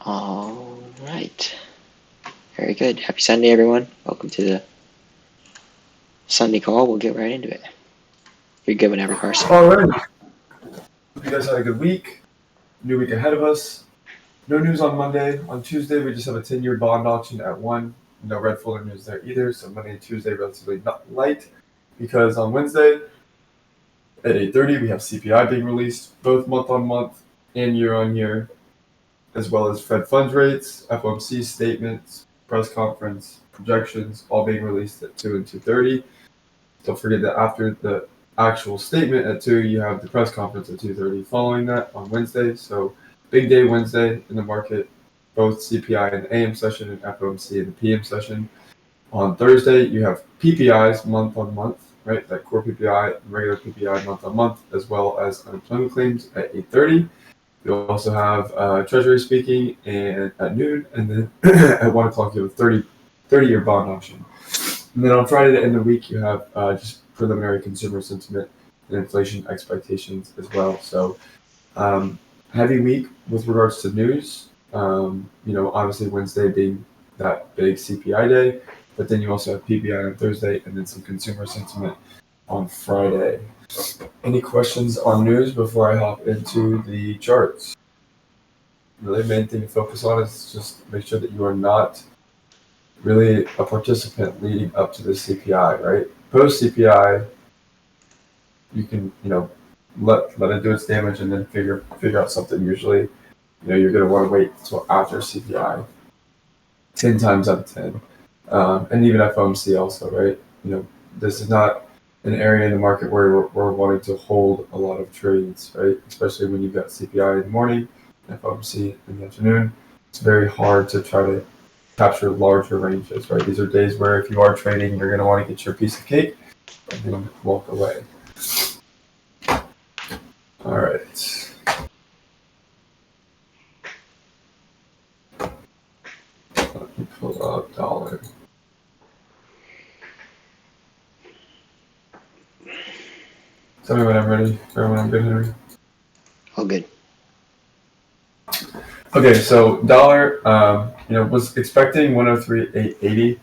All right. Very good. Happy Sunday, everyone. Welcome to the Sunday call. We'll get right into it. You're good whenever, Carson. All right. Hope you guys had a good week. New week ahead of us. No news on Monday. On Tuesday, we just have a 10-year bond auction at 1. No red folder news there either. So Monday and Tuesday, relatively not light. Because on Wednesday at 8:30, we have CPI being released, both month on month and year on year, as well as Fed funds rates, FOMC statements, press conference, projections, all being released at 2 and 2:30. Don't forget that after the actual statement at 2, you have the press conference at 2:30 following that on Wednesday. So big day Wednesday in the market, both CPI in the AM session and FOMC in the PM session. On Thursday, you have PPIs month on month, right? That core PPI and regular PPI month on month, as well as unemployment claims at 8:30. You also have Treasury speaking and at noon, and then at 1 o'clock you have a 30-year bond auction. And then on Friday to end the week, you have just preliminary consumer sentiment and inflation expectations as well. So heavy week with regards to news. Obviously Wednesday being that big CPI day, but then you also have PPI on Thursday and then some consumer sentiment on Friday. Any questions on news before I hop into the charts? Really, the main thing to focus on is just make sure that you are not really a participant leading up to the CPI, right? Post CPI, you can, let it do its damage and then figure out something. Usually, you're going to want to wait until after CPI. 10 times out of 10, and even FOMC also, right? This is not an area in the market where we're wanting to hold a lot of trades, right? Especially when you've got CPI in the morning, FOMC in the afternoon. It's very hard to try to capture larger ranges, right? These are days where if you are trading, you're going to want to get your piece of cake and then walk away. All right. Let me pull up dollar. Tell me when I'm ready, or when I'm good, Henry. All good. Okay, so dollar, was expecting 103.880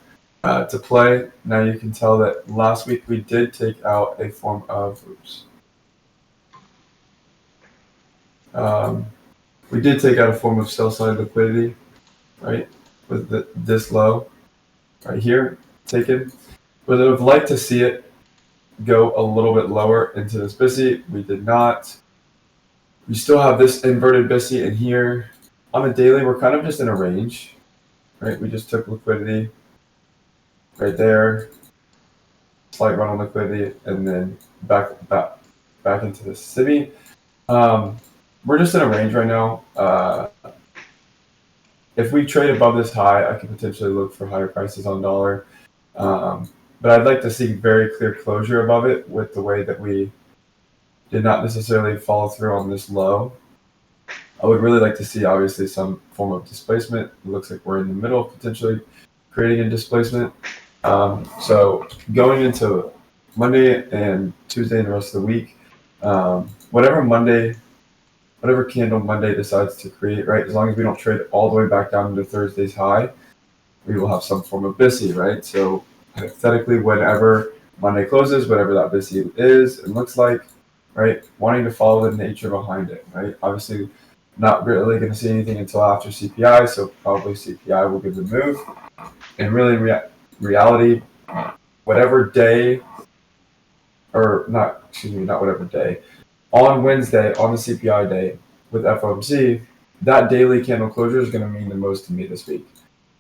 to play. Now you can tell that last week we did take out a form of, we did take out a form of sell-side liquidity, right? With this low right here taken. Would have liked to see it go a little bit lower into this BISI. We did not. We still have this inverted BISI in here. On a daily, we're kind of just in a range, right? We just took liquidity right there, slight run on liquidity, and then back into the SIBI. We're just in a range right now. If we trade above this high, I could potentially look for higher prices on dollar. But I'd like to see very clear closure above it with the way that we did not necessarily follow through on this low. I would really like to see, obviously, some form of displacement. It looks like we're in the middle, potentially creating a displacement. So going into Monday and Tuesday and the rest of the week, whatever candle Monday decides to create, right? As long as we don't trade all the way back down into Thursday's high, we will have some form of BISI, right? So hypothetically, whenever Monday closes, whatever that BISI is and looks like, right? Wanting to follow the nature behind it, right? Obviously, not really going to see anything until after CPI, so probably CPI will give the move. And really, reality, whatever day, or not whatever day, on Wednesday, on the CPI day with FOMC, that daily candle closure is going to mean the most to me this week,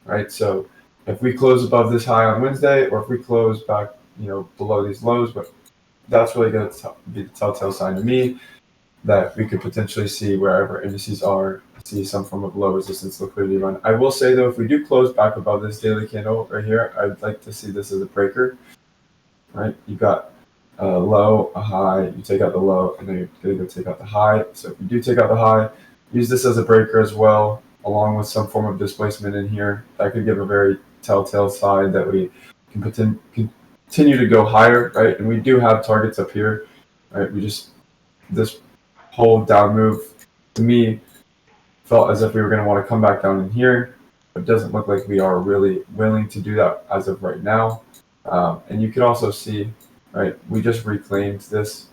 right? So if we close above this high on Wednesday, or if we close back, below these lows, but that's really going to be the telltale sign to me that we could potentially see wherever indices are, see some form of low resistance liquidity run. I will say though, if we do close back above this daily candle right here, I'd like to see this as a breaker, right? You've got a low, a high, you take out the low, and then you're going to go take out the high. So if you do take out the high, use this as a breaker as well, along with some form of displacement in here. That could give a very telltale sign that we can continue to go higher, right? And we do have targets up here, right? This whole down move, to me, felt as if we were going to want to come back down in here. But it doesn't look like we are really willing to do that as of right now. And you can also see, right, we just reclaimed this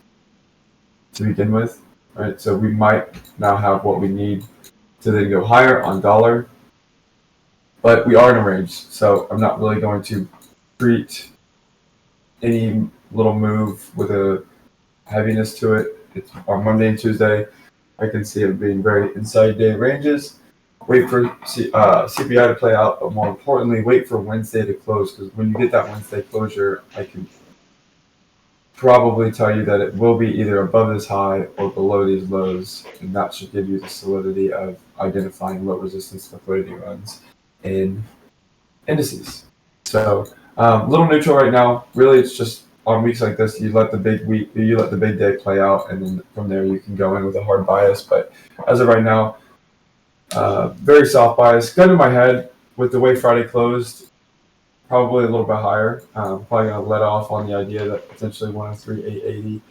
to begin with, right? So we might now have what we need to then go higher on dollar, but we are in a range. So I'm not really going to treat any little move with a heaviness to it. It's on Monday and Tuesday. I can see it being very inside day ranges. Wait for CPI to play out, but more importantly, wait for Wednesday to close, because when you get that Wednesday closure, I can probably tell you that it will be either above this high or below these lows, and that should give you the solidity of identifying low resistance liquidity runs in indices. So little neutral right now. Really, it's just on weeks like this, you let the big day play out, and then from there you can go in with a hard bias. But as of right now, very soft bias. Gun in my head with the way Friday closed, probably a little bit higher. Probably going to let off on the idea that potentially 103,880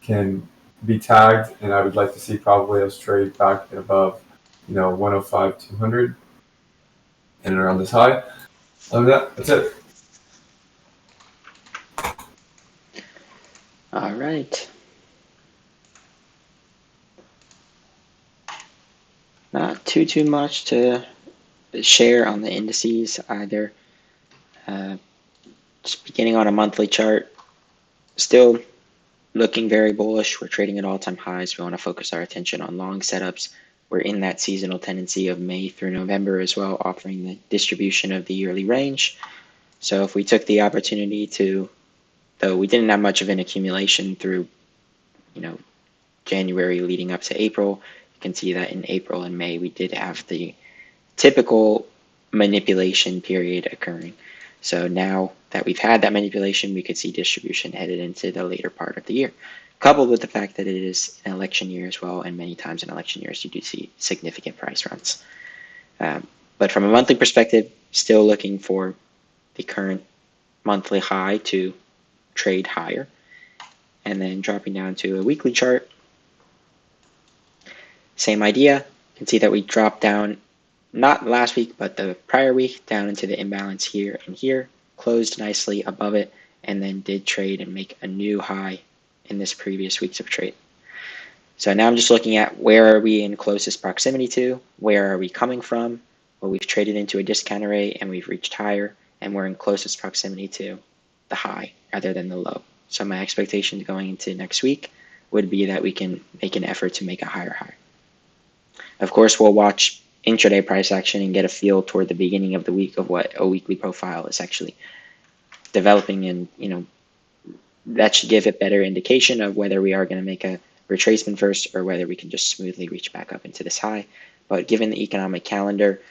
can be tagged, and I would like to see probably us trade back and above, 105,200 and around this high. Other than that, that's it. All right. Not too much to share on the indices either. Just beginning on a monthly chart, still looking very bullish. We're trading at all-time highs. We want to focus our attention on long setups. We're in that seasonal tendency of May through November as well, offering the distribution of the yearly range. So if we took the opportunity to, though we didn't have much of an accumulation through, January leading up to April, you can see that in April and May we did have the typical manipulation period occurring. So now that we've had that manipulation, we could see distribution headed into the later part of the year, coupled with the fact that it is an election year as well, and many times in election years you do see significant price runs. But from a monthly perspective, still looking for the current monthly high to trade higher, and then dropping down to a weekly chart. Same idea. You can see that we dropped down, not last week, but the prior week, down into the imbalance here and here, closed nicely above it, and then did trade and make a new high in this previous weeks of trade. So now I'm just looking at where are we in closest proximity to, where are we coming from. Well, we've traded into a discount array and we've reached higher, and we're in closest proximity to the high rather than the low. So my expectation going into next week would be that we can make an effort to make a higher high. Of course, we'll watch intraday price action and get a feel toward the beginning of the week of what a weekly profile is actually developing, and that should give a better indication of whether we are going to make a retracement first or whether we can just smoothly reach back up into this high. But given the economic calendar,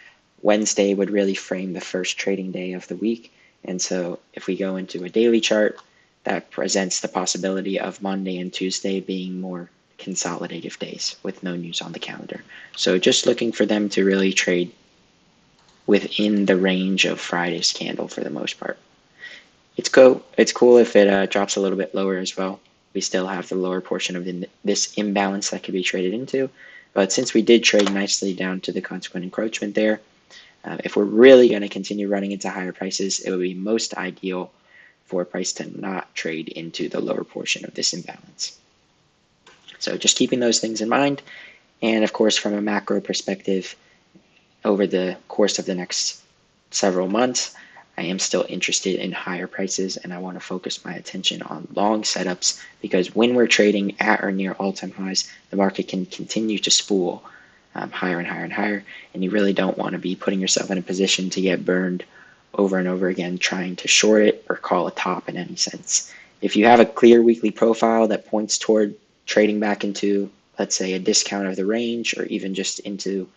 Wednesday would really frame the first trading day of the week, and so if we go into a daily chart, that presents the possibility of Monday and Tuesday being more consolidative days with no news on the calendar. So just looking for them to really trade within the range of Friday's candle for the most part. It's cool if it drops a little bit lower as well. We still have the lower portion of this imbalance that could be traded into. But since we did trade nicely down to the consequent encroachment there, if we're really going to continue running into higher prices, it would be most ideal for price to not trade into the lower portion of this imbalance. So just keeping those things in mind. And of course, from a macro perspective, over the course of the next several months, I am still interested in higher prices, and I want to focus my attention on long setups, because when we're trading at or near all-time highs, the market can continue to spool higher and higher and higher, and you really don't want to be putting yourself in a position to get burned over and over again trying to short it or call a top in any sense. If you have a clear weekly profile that points toward trading back into, let's say, a discount of the range, or even just into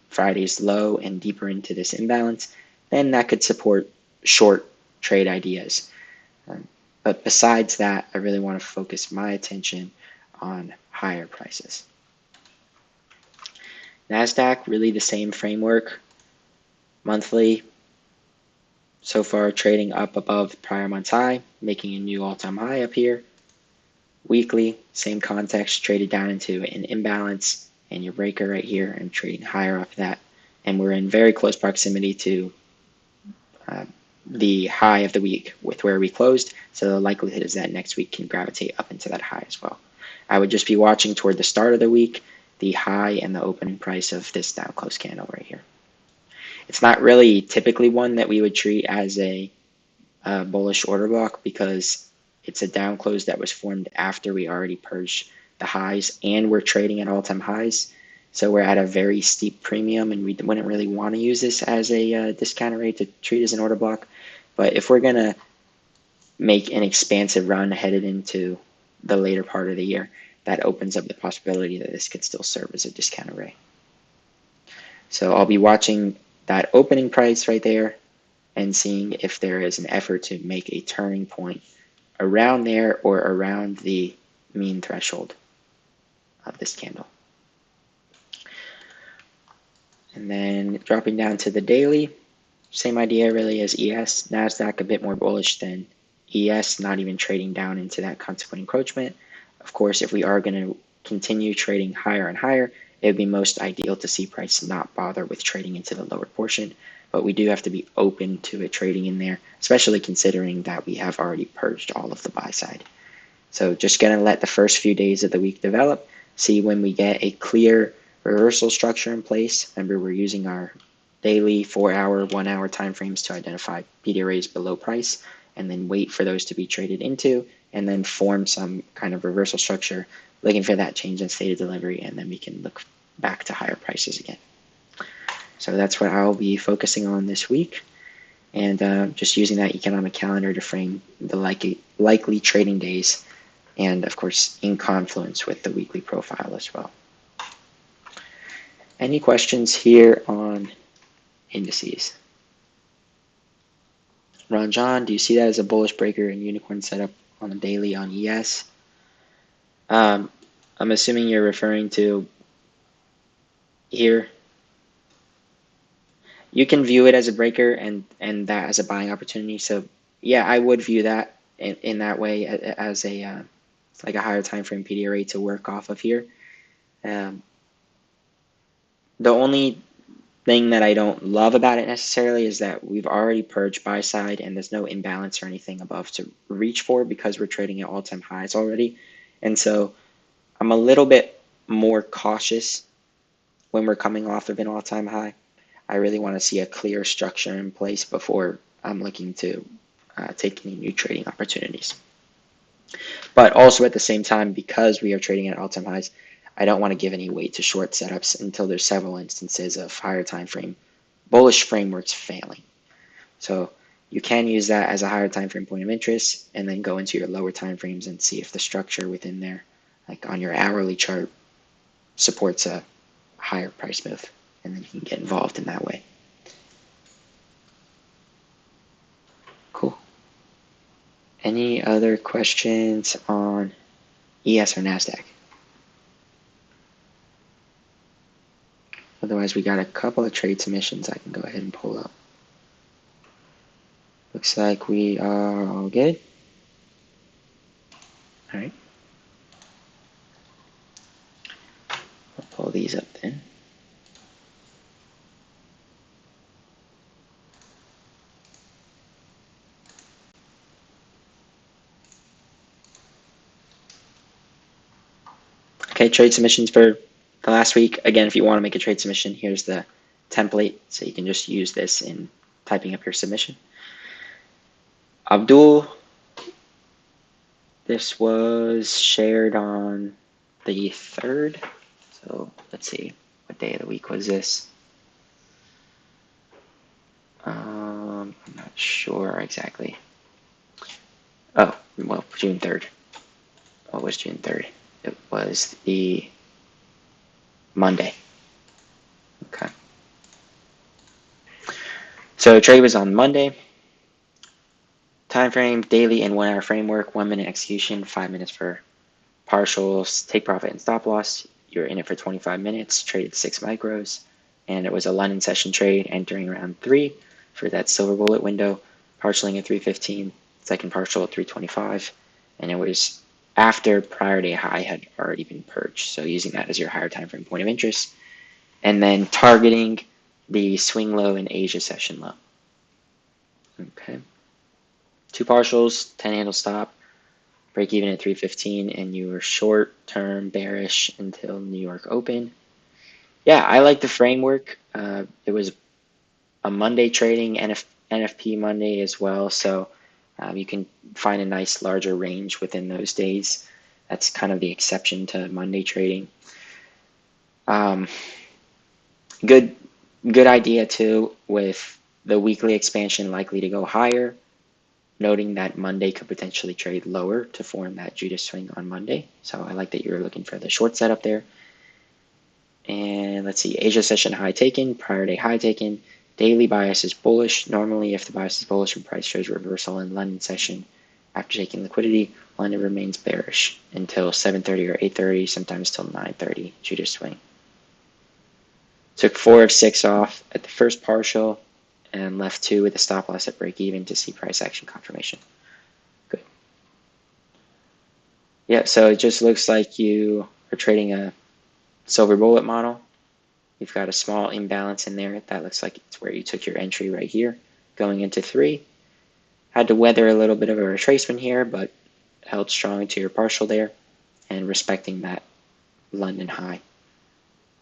Friday's low and deeper into this imbalance, then that could support short trade ideas. But besides that, I really want to focus my attention on higher prices. NASDAQ, really the same framework. Monthly, so far trading up above the prior month's high, making a new all-time high up here. Weekly, same context, traded down into an imbalance, and your breaker right here and trading higher off that. And we're in very close proximity to the high of the week with where we closed. So the likelihood is that next week can gravitate up into that high as well. I would just be watching toward the start of the week, the high and the opening price of this down close candle right here. It's not really typically one that we would treat as a bullish order block because it's a down close that was formed after we already purged the highs and we're trading at all-time highs. So we're at a very steep premium and we wouldn't really want to use this as a discounted rate to treat as an order block. But if we're going to make an expansive run headed into the later part of the year, that opens up the possibility that this could still serve as a discount array. So I'll be watching that opening price right there and seeing if there is an effort to make a turning point around there or around the mean threshold of this candle. And then dropping down to the daily, same idea really as ES. NASDAQ a bit more bullish than ES, not even trading down into that consequent encroachment. Of course, if we are going to continue trading higher and higher, it would be most ideal to see price not bother with trading into the lower portion. But we do have to be open to it trading in there, especially considering that we have already purged all of the buy side. So just going to let the first few days of the week develop, see when we get a clear reversal structure in place. Remember, we're using our daily 4-hour, 1-hour time frames to identify PD arrays below price, and then wait for those to be traded into, and then form some kind of reversal structure, looking for that change in state of delivery, and then we can look back to higher prices again. So that's what I'll be focusing on this week, and just using that economic calendar to frame the likely trading days, and of course in confluence with the weekly profile as well. Any questions here on indices? Ron John, do you see that as a bullish breaker and unicorn setup on the daily on ES? I'm assuming you're referring to here. You can view it as a breaker and that as a buying opportunity. So yeah, I would view that in that way as a like a higher time frame PD array to work off of here. The only thing that I don't love about it necessarily is that we've already purged buy side and there's no imbalance or anything above to reach for because we're trading at all-time highs already. And so I'm a little bit more cautious when we're coming off of an all-time high. I really want to see a clear structure in place before I'm looking to take any new trading opportunities. But also at the same time, because we are trading at all-time highs, I don't want to give any weight to short setups until there's several instances of higher time frame bullish frameworks failing. So you can use that as a higher time frame point of interest and then go into your lower time frames and see if the structure within there, like on your hourly chart, supports a higher price move, and then you can get involved in that way. Cool. Any other questions on ES or NASDAQ? Otherwise, we got a couple of trade submissions I can go ahead and pull up. Looks like we are all good. All right. I'll pull these up then. Okay, trade submissions for the last week. Again, if you want to make a trade submission, here's the template. So you can just use this in typing up your submission. Abdul, this was shared on the 3rd. So let's see, what day of the week was this? I'm not sure exactly. Oh, well, June 3rd. What was June 3rd? It was the Monday. Okay. So trade was on Monday. Time frame, daily and 1-hour framework, 1-minute execution, 5 minutes for partials, take profit and stop loss. You're in it for 25 minutes, traded 6 micros, and it was a London session trade entering round 3 for that silver bullet window, partialing at 315, second partial at 325, and it was after prior day high had already been purged. So using that as your higher time frame point of interest, and then targeting the swing low and Asia session low. Okay. Two partials, 10 handle stop, break even at 315, and you were short term bearish until New York open. Yeah, I like the framework. It was a Monday trading, NFP Monday as well, so you can find a nice larger range within those days. That's kind of the exception to Monday trading. Good idea too with the weekly expansion likely to go higher, noting that Monday could potentially trade lower to form that Judas swing on Monday. So I like that you're looking for the short setup there. And let's see, Asia session high taken, prior day high taken. Daily bias is bullish. Normally, if the bias is bullish and price shows reversal in London session after taking liquidity, London remains bearish until 7:30 or 8:30, sometimes till 9:30, Judas swing. Took 4 of 6 off at the first partial and left 2 with a stop loss at break even to see price action confirmation. Good. Yeah, so it just looks like you are trading a silver bullet model. You've got a small imbalance in there. That looks like it's where you took your entry right here, going into 3. Had to weather a little bit of a retracement here, but held strong into your partial there and respecting that London high.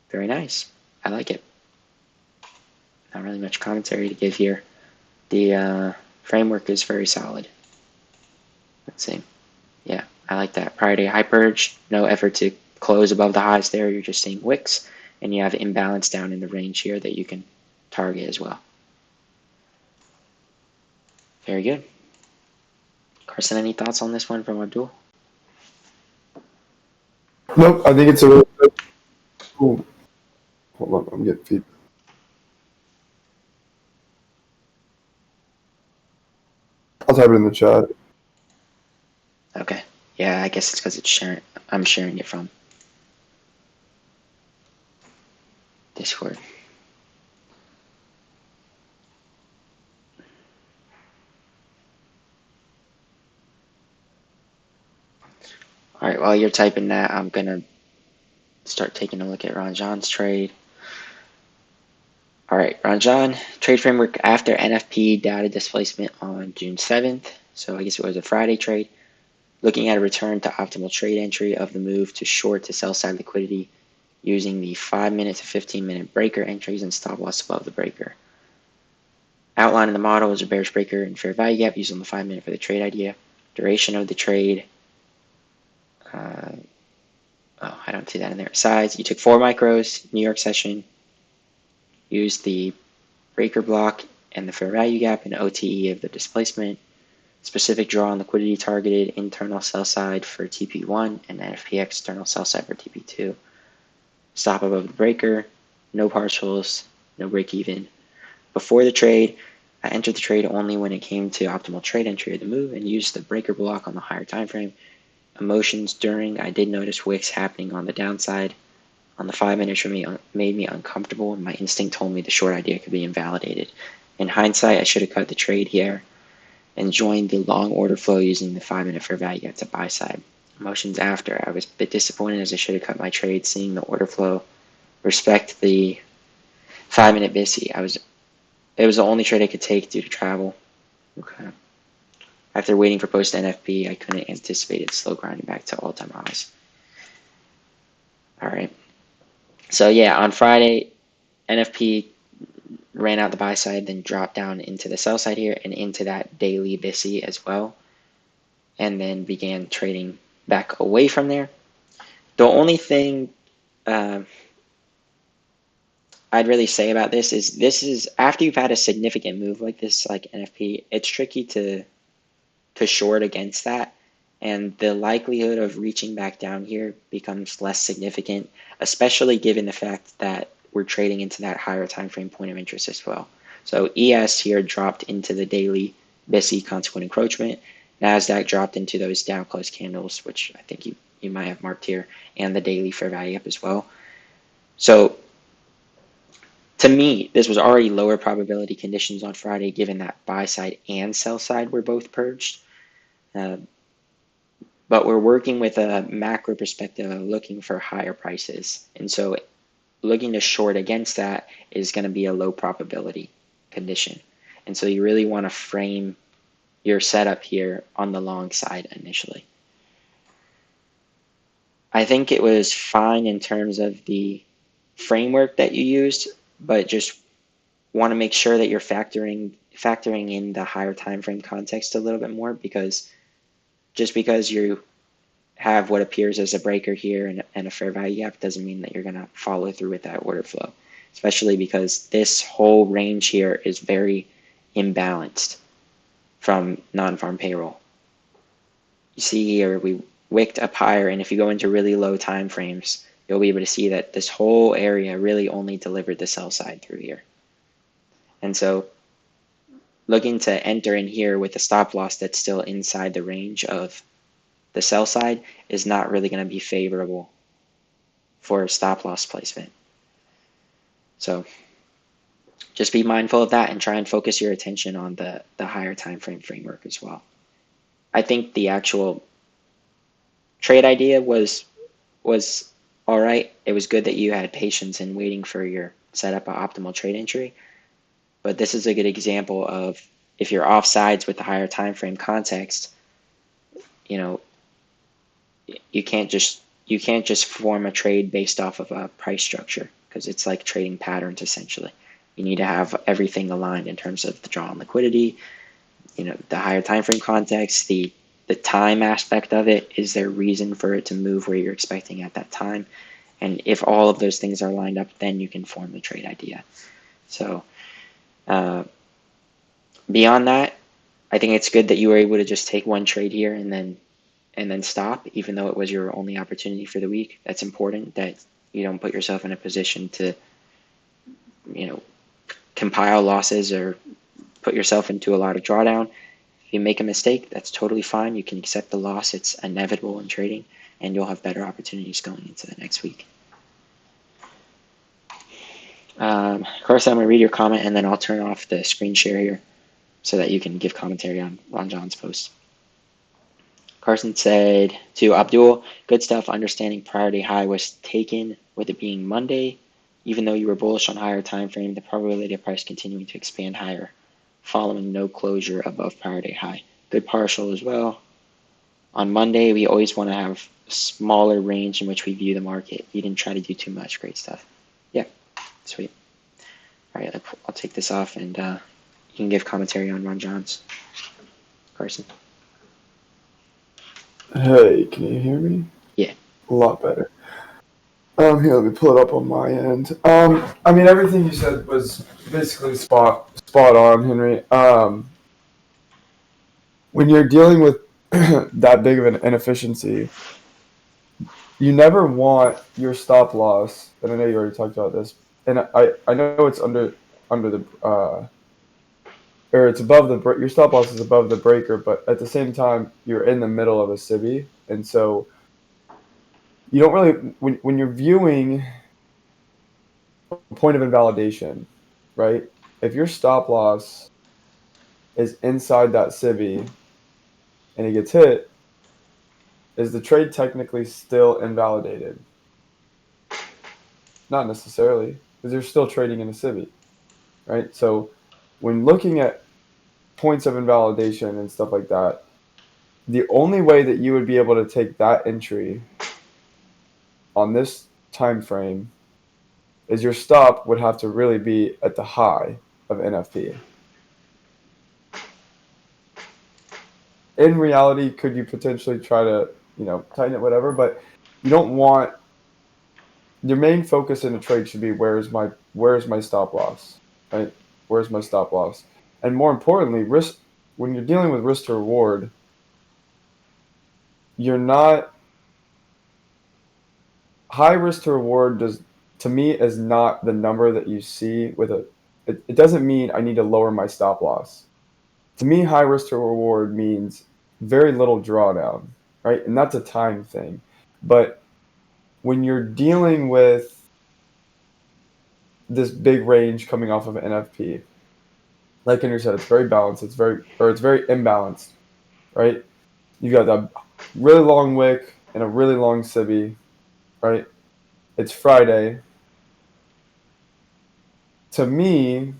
Very nice. I like it. Not really much commentary to give here. The framework is very solid. Let's see. Yeah, I like that. Prior day high purge, no effort to close above the highs there. You're just seeing wicks, and you have imbalance down in the range here that you can target as well. Very good. Carson, any thoughts on this one from Abdul? Nope, I think it's a really good. Ooh. Hold on, I'm getting feedback. I'll type it in the chat. Okay. Yeah, I guess it's because it's sharing. I'm sharing it from Discord. All right, while you're typing that, I'm going to start taking a look at Ranjan's trade. All right, Ranjan, trade framework after NFP data displacement on June 7th. So I guess it was a Friday trade. Looking at a return to optimal trade entry of the move to short to sell side liquidity using the 5-minute to 15-minute breaker entries and stop loss above the breaker. Outline in the model is a bearish breaker and fair value gap used on the 5-minute for the trade idea. Duration of the trade. I don't see that in there. Size, you took 4 micros, New York session, used the breaker block and the fair value gap and OTE of the displacement. Specific draw on liquidity targeted internal sell side for TP1 and NFP external sell side for TP2. Stop above the breaker, no partials, no break even. Before the trade, I entered the trade only when it came to optimal trade entry of the move and used the breaker block on the higher time frame. Emotions during, I did notice wicks happening on the downside. On the 5-minute for me made me uncomfortable, and my instinct told me the short idea could be invalidated. In hindsight, I should have cut the trade here and joined the long order flow using the 5-minute fair value at the buy side. Emotions after, I was a bit disappointed as I should have cut my trade seeing the order flow respect the 5-minute BISI. It was the only trade I could take due to travel. Okay. After waiting for post NFP, I couldn't anticipate it slow grinding back to all-time highs. All right. So yeah, on Friday, NFP ran out the buy side, then dropped down into the sell side here and into that daily BISI as well, and then began trading back away from there. The only thing I'd really say about this is after you've had a significant move like this, like NFP, it's tricky to short against that, and the likelihood of reaching back down here becomes less significant, especially given the fact that we're trading into that higher time frame point of interest as well. So ES here dropped into the daily BISI consequent encroachment. NASDAQ dropped into those down close candles, which I think you might have marked here, and the daily fair value up as well. So to me, this was already lower probability conditions on Friday, given that buy side and sell side were both purged. but we're working with a macro perspective of looking for higher prices. And so looking to short against that is going to be a low probability condition. And so you really want to frame your setup here on the long side initially. I think it was fine in terms of the framework that you used, but just want to make sure that you're factoring in the higher time frame context a little bit more, because just because you have what appears as a breaker here and a fair value gap doesn't mean that you're going to follow through with that order flow, especially because this whole range here is very imbalanced from non-farm payroll. You see here we wicked up higher, and if you go into really low time frames, you'll be able to see that this whole area really only delivered the sell side through here. And so looking to enter in here with a stop loss that's still inside the range of the sell side is not really going to be favorable for a stop loss placement. So just be mindful of that and try and focus your attention on the higher time frame framework as well. I think the actual trade idea was all right. It was good that you had patience in waiting for your setup of optimal trade entry, but this is a good example of if you're offsides with the higher time frame context, you know, you can't just form a trade based off of a price structure, because it's like trading patterns essentially. You need to have everything aligned in terms of the draw on liquidity, the higher time frame context, the time aspect of it. Is there reason for it to move where you're expecting at that time? And if all of those things are lined up, then you can form the trade idea. So beyond that, I think it's good that you were able to just take one trade here and then stop, even though it was your only opportunity for the week. That's important that you don't put yourself in a position to, compile losses or put yourself into a lot of drawdown. If you make a mistake, that's totally fine. You can accept the loss. It's inevitable in trading, and you'll have better opportunities going into the next week. Carson, I'm going to read your comment, and then I'll turn off the screen share here so that you can give commentary on Ron John's post. Carson said to Abdul, good stuff. Understanding priority high was taken with it being Monday. Even though you were bullish on higher time frame, the probability of price continuing to expand higher following no closure above priority high. Good partial as well. On Monday, we always want to have a smaller range in which we view the market. You didn't try to do too much. Great stuff. Yeah, sweet. All right, I'll take this off, and you can give commentary on Ron John's. Carson. Hey, can you hear me? Yeah. A lot better. Here, let me pull it up on my end. I mean, everything you said was basically spot on, Henry. When you're dealing with that big of an inefficiency, you never want your stop loss. And I know you already talked about this, and I know it's under the or it's above your stop loss is above the breaker, but at the same time you're in the middle of a civvy, and so you don't really when you're viewing a point of invalidation, right? If your stop loss is inside that civvy and it gets hit, is the trade technically still invalidated? Not necessarily, because you're still trading in a civvy, right? So when looking at points of invalidation and stuff like that, the only way that you would be able to take that entry on this time frame is your stop would have to really be at the high of NFP. In reality, could you potentially try to, tighten it, whatever, but you don't want your main focus in a trade should be where's my stop loss, right? Where's my stop loss? And more importantly, risk, when you're dealing with risk to reward, you're not high risk to reward to me is not the number that you see with it doesn't mean I need to lower my stop loss. To me, high risk to reward means very little drawdown, right? And that's a time thing. But when you're dealing with this big range coming off of an NFP, like Henry said, it's very balanced. It's very imbalanced, right? You got the really long wick and a really long SIBI, right? It's Friday. To me,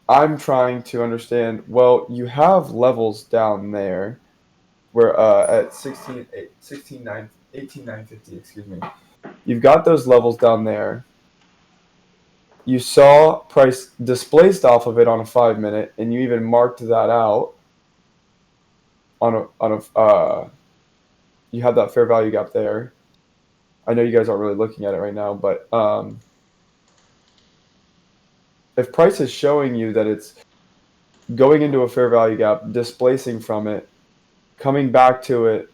I'm trying to understand, well, you have levels down there where at 18,950, excuse me. You've got those levels down there. You saw price displaced off of it on a 5 minute, and you even marked that out on a you have that fair value gap there. I know you guys aren't really looking at it right now, but if price is showing you that it's going into a fair value gap, displacing from it, coming back to it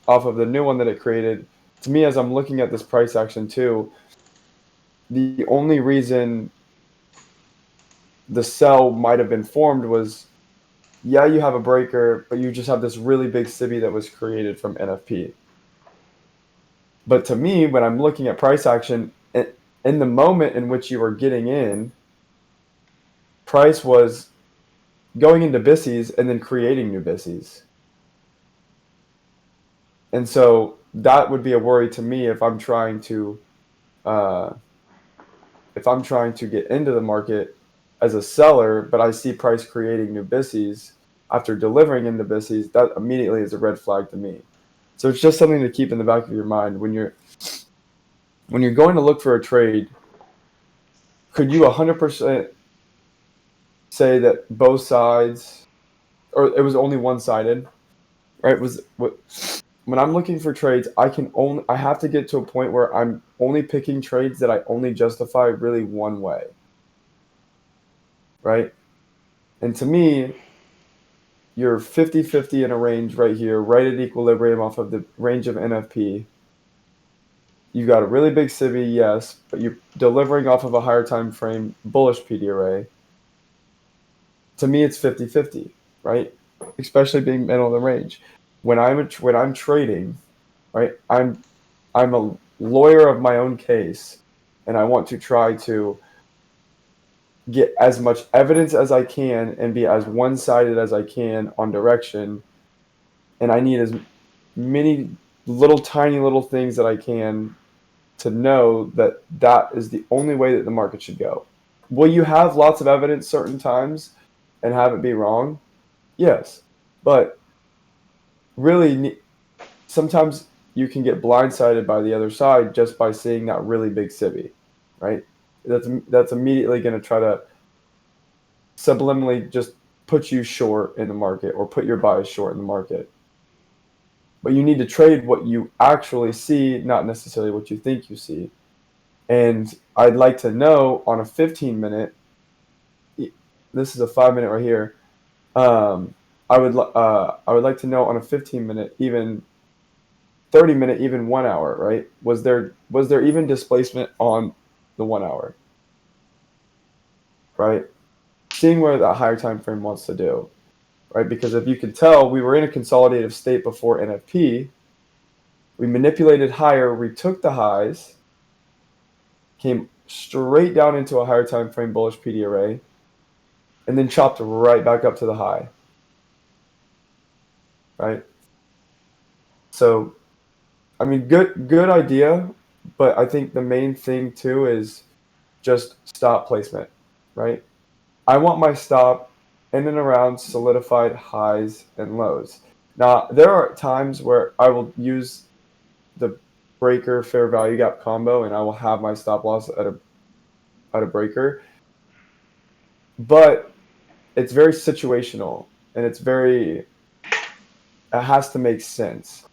off of the new one that it created, to me, as I'm looking at this price action too, the only reason the sell might have been formed was, yeah, you have a breaker, but you just have this really big SIBI that was created from NFP. But to me, when I'm looking at price action, in the moment in which you were getting in, price was going into BISSES and then creating new BISSES. And so that would be a worry to me if I'm trying to get into the market as a seller, but I see price creating new BISSES after delivering into BISSES, that immediately is a red flag to me. So it's just something to keep in the back of your mind when you're going to look for a trade. Could you 100% say that both sides, or it was only one-sided, right? When I'm looking for trades, I have to get to a point where I'm only picking trades that I only justify really one way, right? And to me, you're 50-50 in a range right here, right at equilibrium off of the range of NFP. You've got a really big SIBI, yes, but you're delivering off of a higher time frame bullish PD array. To me, it's 50-50, right? Especially being middle of the range. When I'm trading, right, I'm a lawyer of my own case, and I want to try to get as much evidence as I can and be as one-sided as I can on direction, and I need as many little tiny little things that I can to know that that is the only way that the market should go. Will you have lots of evidence certain times and have it be wrong? Yes. But really, sometimes you can get blindsided by the other side just by seeing that really big SIBI, right? That's immediately going to try to subliminally just put you short in the market or put your bias short in the market. But you need to trade what you actually see, not necessarily what you think you see. And I'd like to know on a 15-minute, this is a 5-minute right here. I would like to know on a 15-minute, even 30-minute, even 1 hour, right? Was there even displacement on the 1 hour, right? Seeing where that higher time frame wants to do, right? Because if you can tell, we were in a consolidative state before NFP. We manipulated higher, retook the highs, came straight down into a higher time frame bullish PD array, and then chopped right back up to the high, right? So, I mean, good idea, but I think the main thing too is just stop placement, right? I want my stop in and around solidified highs and lows. Now, there are times where I will use the breaker fair value gap combo and I will have my stop loss at a breaker, but it's very situational and it has to make sense.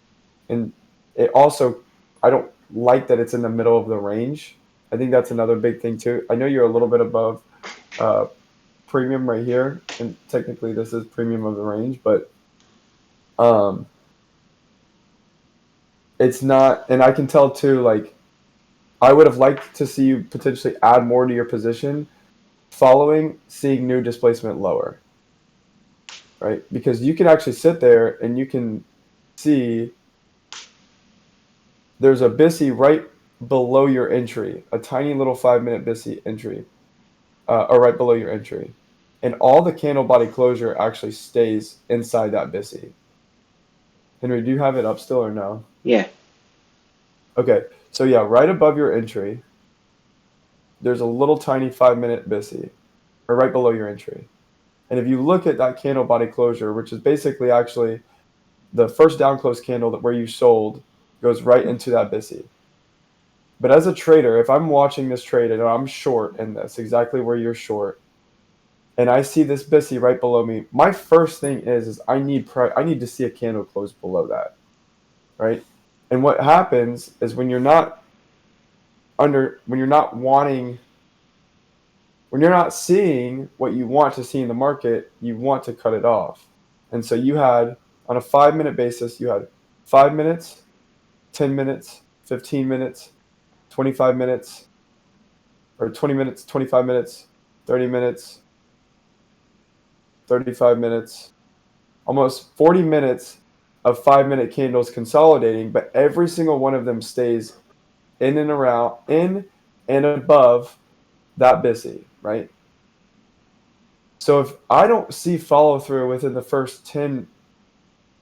And it also, I don't like that it's in the middle of the range. I think that's another big thing too. I know you're a little bit above premium right here, and technically this is premium of the range, but it's not. And I can tell too, like, I would have liked to see you potentially add more to your position following seeing new displacement lower, right? Because you can actually sit there and you can see there's a BISSE right below your entry, a tiny little 5-minute BISSE entry, or right below your entry. And all the candle body closure actually stays inside that BISSE. Henry, do you have it up still or no? Yeah. Okay, so yeah, right above your entry, there's a little tiny 5-minute BISI, or right below your entry. And if you look at that candle body closure, which is basically actually the first down close candle that where you sold goes right into that BISI. But as a trader, if I'm watching this trade and I'm short in this, exactly where you're short, and I see this BISI right below me, my first thing is I need to see a candle close below that, right? And what happens is when you're not seeing what you want to see in the market, you want to cut it off. And so you had, on a 5-minute basis, you had 5 minutes, 10 minutes, 15 minutes, 25 minutes, or 20 minutes, 25 minutes, 30 minutes, 35 minutes, almost 40 minutes of 5-minute candles consolidating, but every single one of them stays in and above that BISI, right? So if I don't see follow through within the first 2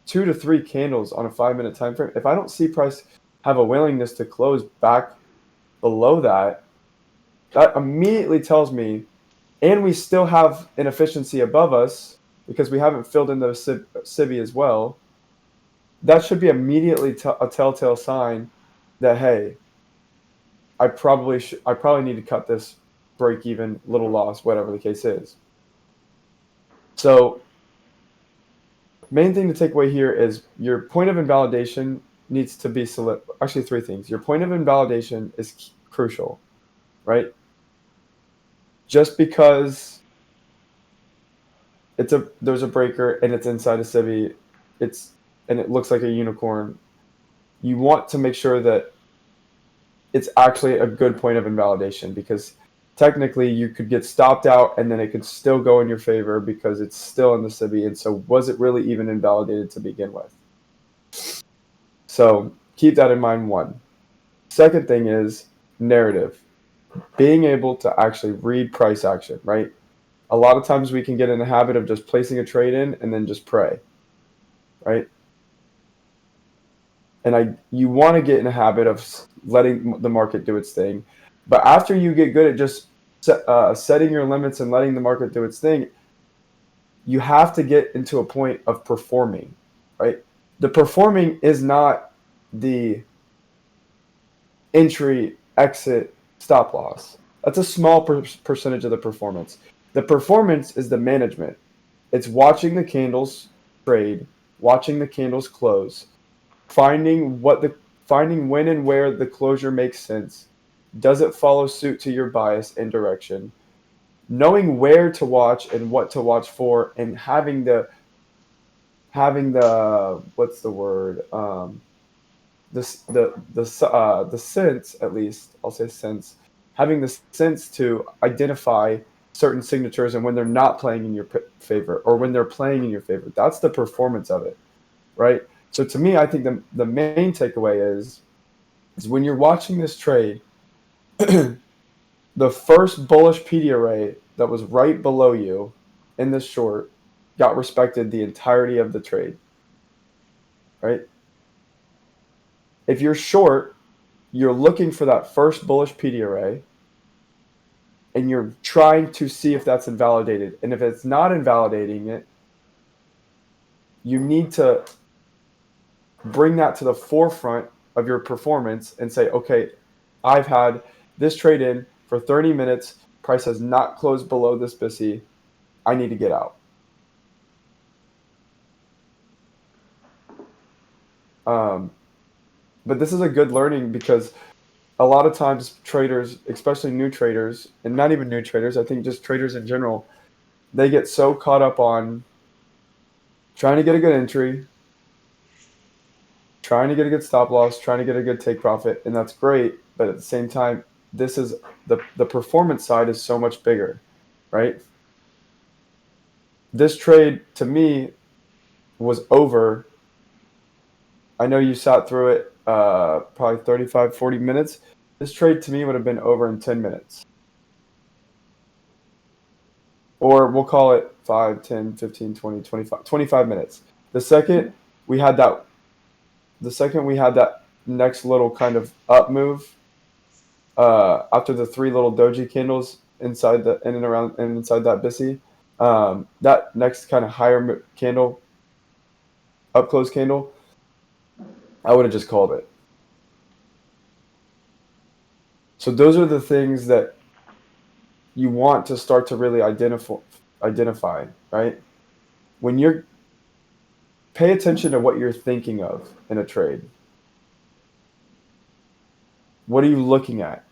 to 3 candles on a 5-minute time frame, if I don't see price have a willingness to close back below that, that immediately tells me, and we still have inefficiency above us because we haven't filled in those CIBI as well, that should be immediately a telltale sign that, hey, I probably need to cut this break even, little loss, whatever the case is. So main thing to take away here is your point of invalidation needs to be actually 3 things. Your point of invalidation is crucial, right? Just because there's a breaker and it's inside a CIBI, and it looks like a unicorn, you want to make sure that it's actually a good point of invalidation, because technically you could get stopped out and then it could still go in your favor because it's still in the CIBI. And so was it really even invalidated to begin with? So keep that in mind, one. Second thing is narrative. Being able to actually read price action, right? A lot of times we can get in the habit of just placing a trade in and then just pray, right? And you want to get in a habit of letting the market do its thing. But after you get good at just setting your limits and letting the market do its thing, you have to get into a point of performing, right? The performing is not the entry, exit, stop loss. That's a small percentage of the performance. The performance is the management. It's watching the candles trade, watching the candles close, finding when and where the closure makes sense. Does it follow suit to your bias and direction? Knowing where to watch and what to watch for, and having the what's the word, the sense, at least I'll say sense, having the sense to identify certain signatures and when they're not playing in your favor or when they're playing in your favor. That's the performance of it, right? So to me, I think the main takeaway is when you're watching this trade, the first bullish PD array that was right below you in this short got respected the entirety of the trade, right? If you're short, you're looking for that first bullish PD array and you're trying to see if that's invalidated. And if it's not invalidating it, you need to bring that to the forefront of your performance and say, okay, I've had this trade in for 30 minutes. Price has not closed below this BISI. I need to get out. But this is a good learning because a lot of times traders, especially new traders, and not even new traders, I think just traders in general, they get so caught up on trying to get a good entry, trying to get a good stop loss, trying to get a good take profit, and that's great. But at the same time, this is the performance side is so much bigger, right? This trade to me was over. I know you sat through it probably 35, 40 minutes. This trade to me would have been over in 10 minutes. Or we'll call it 5, 10, 15, 20, 25 minutes. The second we had that the second we had that next little kind of up move, after the three little doji candles inside the in and around and inside that BISI, that next kind of higher candle, up close candle, I would have just called it. So those are the things that you want to start to really identify, right? When you're pay attention to what you're thinking of in a trade. What are you looking at?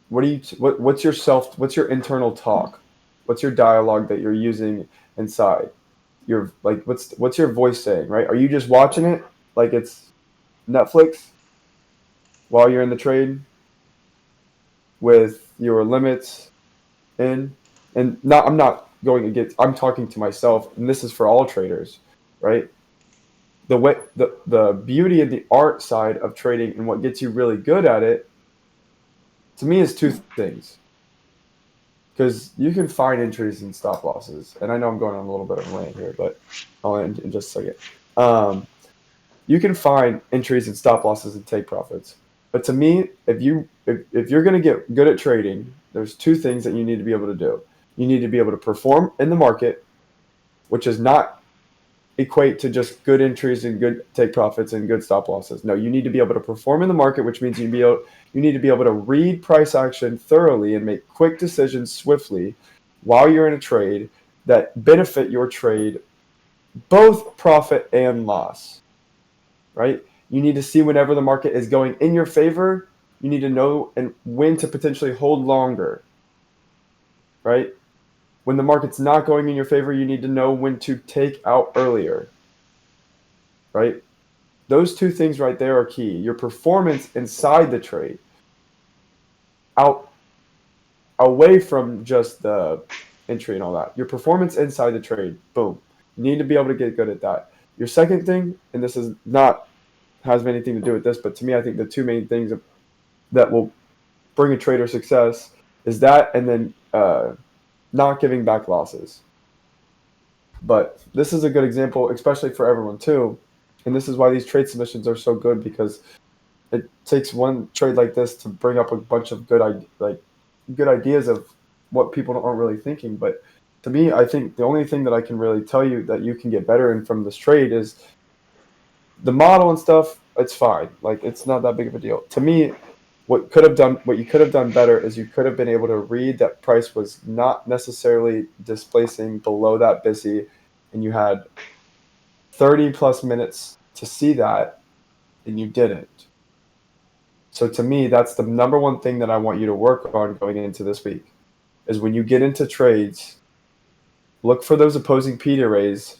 What's your internal talk? What's your dialogue that you're using inside? Your like what's your voice saying, right? Are you just watching it like it's Netflix while you're in the trade with your limits in? And not I'm not going against, I'm talking to myself, and this is for all traders, right? The beauty and the art side of trading and what gets you really good at it, to me, is two things. Because you can find entries and stop losses, and I know I'm going on a little bit of a rant here, but I'll end in just a second. You can find entries and stop losses and take profits. But to me, if you're going to get good at trading, there's two things that you need to be able to do. You need to be able to perform in the market, which is not equate to just good entries and good take profits and good stop losses. No, you need to be able to perform in the market, which means you need to be able to read price action thoroughly and make quick decisions swiftly while you're in a trade that benefit your trade, both profit and loss, right? You need to see whenever the market is going in your favor, you need to know and when to potentially hold longer, right? When the market's not going in your favor, you need to know when to take out earlier, right? Those two things right there are key. Your performance inside the trade, away from just the entry and all that. Your performance inside the trade, boom. You need to be able to get good at that. Your second thing, and this is not has anything to do with this, but to me, I think the two main things that will bring a trader success is that, and then not giving back losses. But this is a good example, especially for everyone too. And this is why these trade submissions are so good, because it takes one trade like this to bring up a bunch of good ideas of what people aren't really thinking. But to me, I think the only thing that I can really tell you that you can get better in from this trade is the model and stuff. It's fine. Like, it's not that big of a deal. To me, what you could have done better is you could have been able to read that price was not necessarily displacing below that BISI, and you had 30 plus minutes to see that, and you didn't. So to me, that's the number one thing that I want you to work on going into this week, is when you get into trades, look for those opposing P arrays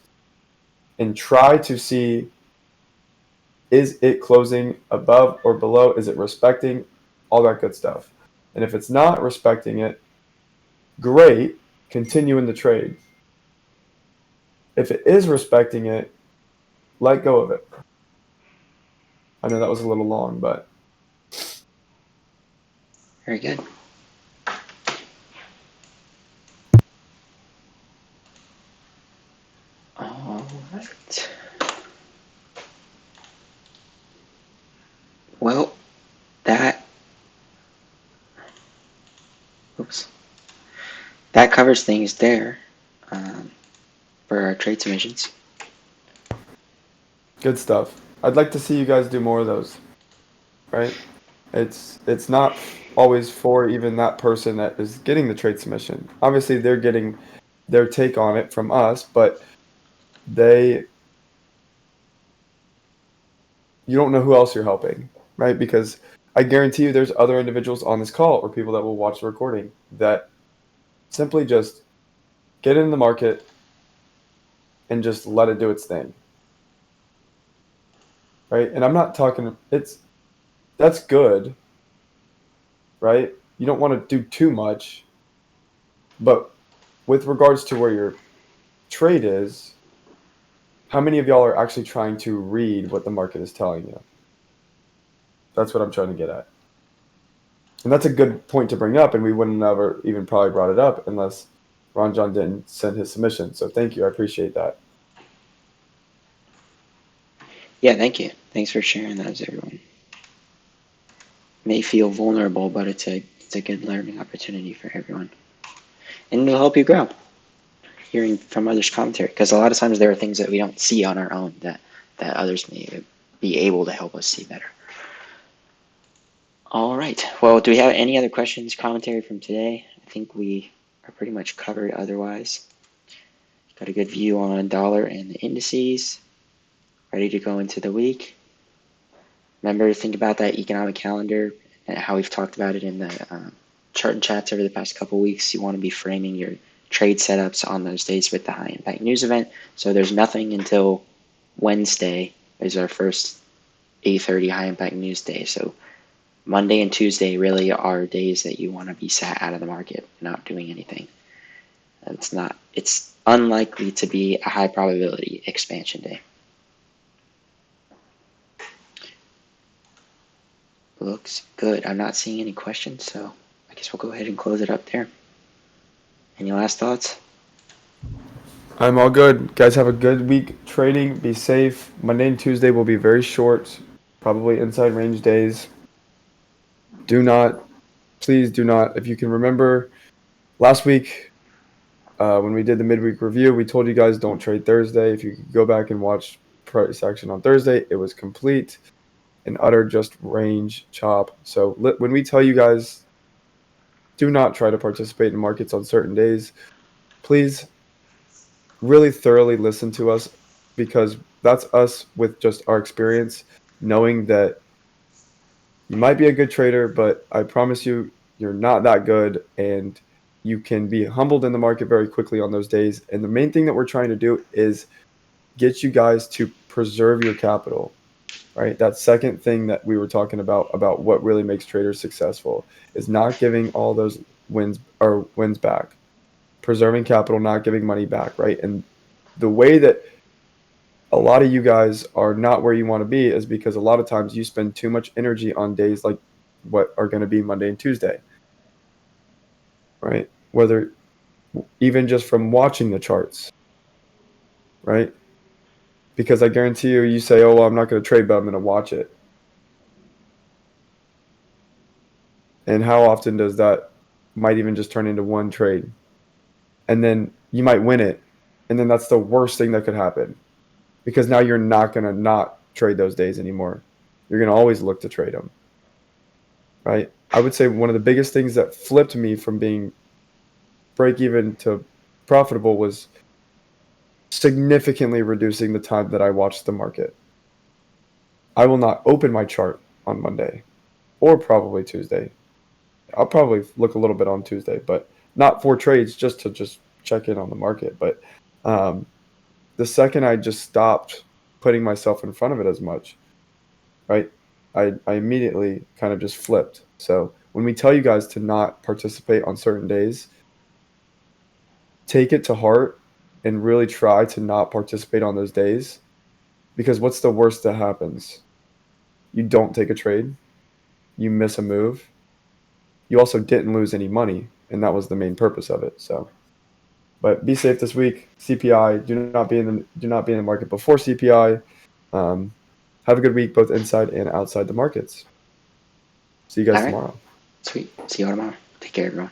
and try to see, is it closing above or below? Is it respecting? All that good stuff. And if it's not respecting it, great, continue in the trade. If it is respecting it, let go of it. I know that was a little long, but Very good. All right. Well, that covers things there for our trade submissions. good stuff. I'd like to see you guys do more of those, right? It's not always for even that person that is getting the trade submission. Obviously, they're getting their take on it from us, but you don't know who else you're helping, right? Because I guarantee you there's other individuals on this call or people that will watch the recording that simply just get in the market and just let it do its thing, right? And I'm not talking, that's good, right? You don't want to do too much, but with regards to where your trade is, how many of y'all are actually trying to read what the market is telling you? That's what I'm trying to get at. And that's a good point to bring up, and we wouldn't have ever even probably brought it up unless Ron John didn't send his submission. So thank you. I appreciate that. Yeah, thank you. Thanks for sharing those, everyone. May feel vulnerable, but it's a good learning opportunity for everyone, and it'll help you grow. Hearing from others' commentary, because a lot of times there are things that we don't see on our own that others may be able to help us see better. All right. Well, do we have any other questions, commentary from today? I think we are pretty much covered otherwise. Got a good view on dollar and the indices. Ready to go into the week. Remember to think about that economic calendar and how we've talked about it in the chart and chats over the past couple weeks. You want to be framing your trade setups on those days with the high impact news event. So there's nothing until Wednesday is our first 8:30 high impact news day. So Monday and Tuesday really are days that you want to be sat out of the market, not doing anything. It's unlikely to be a high probability expansion day. Looks good. I'm not seeing any questions, so I guess we'll go ahead and close it up there. Any last thoughts? I'm all good. Guys, have a good week trading. Be safe. Monday and Tuesday will be very short, probably inside range days. Please do not, if you can remember last week when we did the midweek review, we told you guys don't trade Thursday. If you could go back and watch price action on Thursday, it was complete and utter just range chop. So when we tell you guys do not try to participate in markets on certain days, please really thoroughly listen to us, because that's us with just our experience, knowing that you might be a good trader, but I promise you, you're not that good, and you can be humbled in the market very quickly on those days. And the main thing that we're trying to do is get you guys to preserve your capital, right? That second thing that we were talking about what really makes traders successful is not giving all those wins back, preserving capital, not giving money back, right? And the way that a lot of you guys are not where you want to be is because a lot of times you spend too much energy on days like what are going to be Monday and Tuesday, right? Whether even just from watching the charts, right? Because I guarantee you say, oh, well, I'm not going to trade, but I'm going to watch it. And how often does that might even just turn into one trade? And then you might win it. And then that's the worst thing that could happen, because now you're not going to not trade those days anymore. You're going to always look to trade them, right? I would say one of the biggest things that flipped me from being break even to profitable was significantly reducing the time that I watched the market. I will not open my chart on Monday or probably Tuesday. I'll probably look a little bit on Tuesday, but not for trades, just to check in on the market. But the second I just stopped putting myself in front of it as much, right, I immediately kind of just flipped. So when we tell you guys to not participate on certain days, take it to heart and really try to not participate on those days, because what's the worst that happens? You don't take a trade, you miss a move, you also didn't lose any money, and that was the main purpose of it. So, but be safe this week. CPI, do not be in the market before CPI. Have a good week, both inside and outside the markets. See you guys tomorrow. Sweet. See you all tomorrow. Take care, everyone.